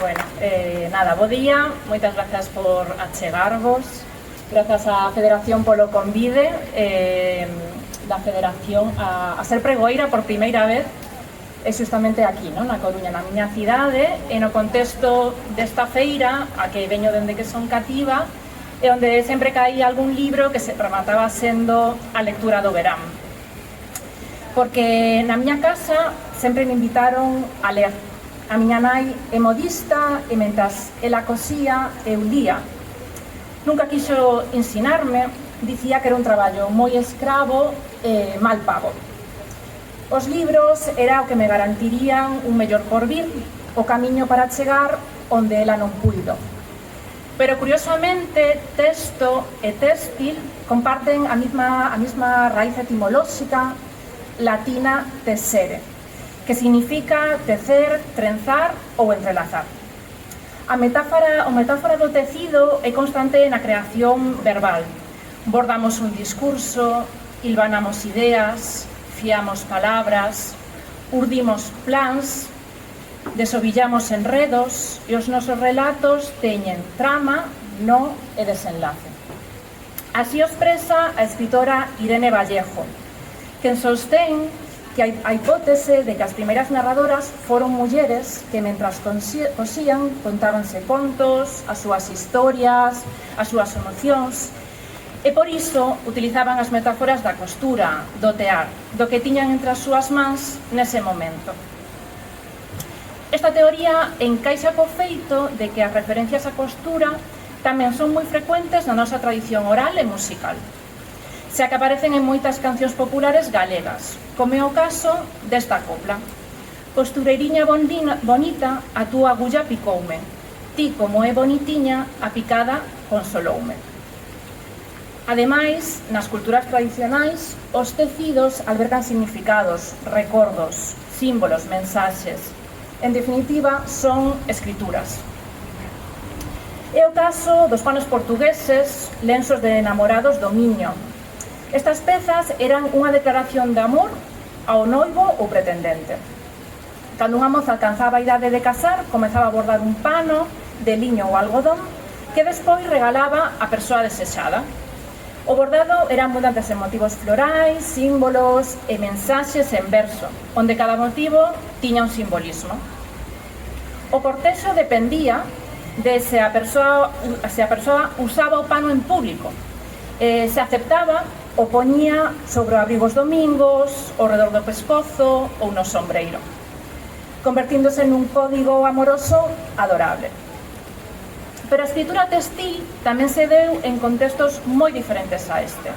Bueno, nada, bo día, moitas grazas por achegarvos, grazas á Federación polo convide da Federación a ser pregoeira por primeira vez justamente aquí, non? Na Coruña, na miña cidade, e no contexto desta feira, a que veño dende que son cativa, e onde sempre caía algún libro que se remataba sendo a lectura do verán. Porque na miña casa sempre me invitaron a ler. A miña nai é modista e mentras ela cosía eu lía. Nunca quixo ensinarme, dicía que era un traballo moi escravo e mal pago. Os libros era o que me garantirían un mellor porvir, o camiño para chegar onde ela non puido. Pero curiosamente, texto e téxtil comparten a mesma raíz etimolóxica latina tesere, que significa tecer, trenzar ou entrelazar. O metáfora do tecido é constante na creación verbal. Bordamos un discurso, hilvanamos ideas, fiamos palabras, urdimos plans, desovillamos enredos e os nosos relatos teñen trama, nó e desenlace. Así o expresa a escritora Irene Vallejo, quen sostén que a hipótese de que as primeiras narradoras foron mulleres que, mentras cosían, contábanse contos, as súas historias, as súas emocións, e por iso utilizaban as metáforas da costura, do tear, do que tiñan entre as súas mans nese momento. Esta teoría encaixa co feito de que as referencias á costura tamén son moi frecuentes na nosa tradición oral e musical, xa que aparecen en moitas cancións populares galegas, como é o caso desta copla. Costureiriña bonita, a túa agulla picoume, ti como é bonitiña, a picada consoloume. Ademais, nas culturas tradicionais, os tecidos albergan significados, recordos, símbolos, mensaxes. En definitiva, son escrituras. É o caso dos panos portugueses, lenços de enamorados do Miño. Estas pezas eran unha declaración de amor ao noivo ou pretendente. Cando unha moza alcanzaba a idade de casar, comezaba a bordar un pano de liño ou algodón que despois regalaba a persoa desexada. O bordado eran abundantes en motivos florais, símbolos e mensaxes en verso, onde cada motivo tiña un simbolismo. O cortexo dependía de se a persoa usaba o pano en público, se aceptaba o poñía sobre o abrigo os domingos, ao redor do pescozo ou no sombreiro, convertíndose nun código amoroso adorable. Pero a escritura textil tamén se deu en contextos moi diferentes a este.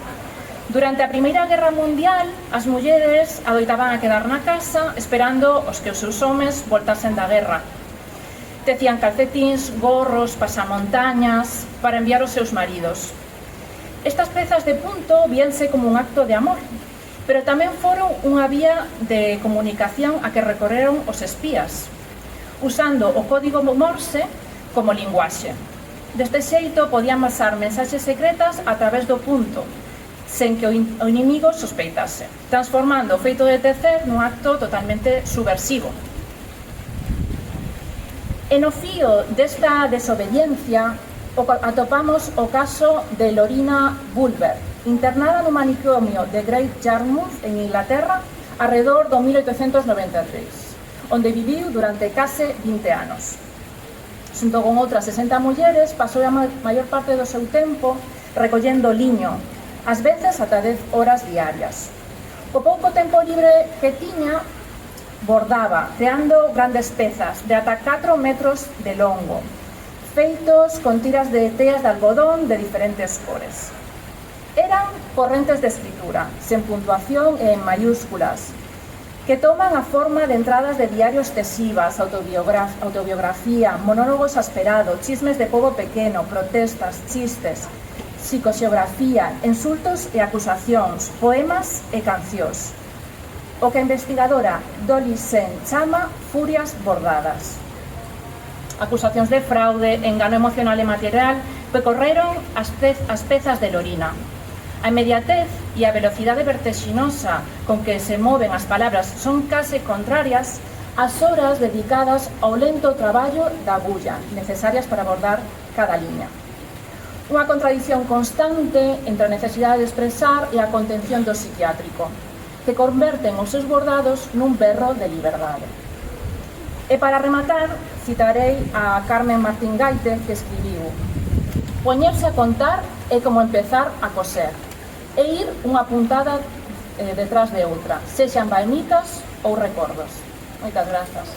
Durante a Primeira Guerra Mundial, as mulleres adoitaban a quedar na casa esperando os que os seus homes voltasen da guerra. Tecían calcetíns, gorros, pasamontañas para enviar aos seus maridos. Estas pezas de punto víanse como un acto de amor, pero tamén foron unha vía de comunicación a que recorreron os espías, usando o código Morse como linguaxe. Deste xeito podían pasar mensaxes secretas a través do punto, sen que o inimigo sospeitase, transformando o feito de tecer nun acto totalmente subversivo. E no fío desta desobediencia atopamos o caso de Lorina Bulwer, internada no manicomio de Great Yarmouth en Inglaterra arredor do 1893, onde viviu durante case 20 anos. Xunto con outras 60 mulleres, pasou a maior parte do seu tempo recollendo liño, ás veces ata 10 horas diarias. O pouco tempo libre que tiña, bordaba, creando grandes pezas de ata 4 metros de longo, feitos con tiras de teas de algodón de diferentes cores. Eran correntes de escritura, sen puntuación e en mayúsculas, que toman a forma de entradas de diarios tesivas, autobiografía, monólogos asperados, chismes de pobo pequeno, protestas, chistes, psicoxeografía, insultos e acusacións, poemas e cancións. O que a investigadora Dolly Sen chama furias bordadas. Acusacións de fraude, engano emocional e material percorreron as pezas de Lorina. A inmediatez e a velocidade vertexinosa con que se moven as palabras son case contrarias as horas dedicadas ao lento traballo da agulla, necesarias para bordar cada liña. Unha contradición constante entre a necesidade de expresar e a contención do psiquiátrico, que converten os seus bordados nun berro de liberdade. E para rematar, citarei a Carmen Martín Gaite, que escribiu: poñerse a contar é como empezar a coser, e ir unha puntada detrás de outra, sexan baimitas ou recordos. Moitas grazas.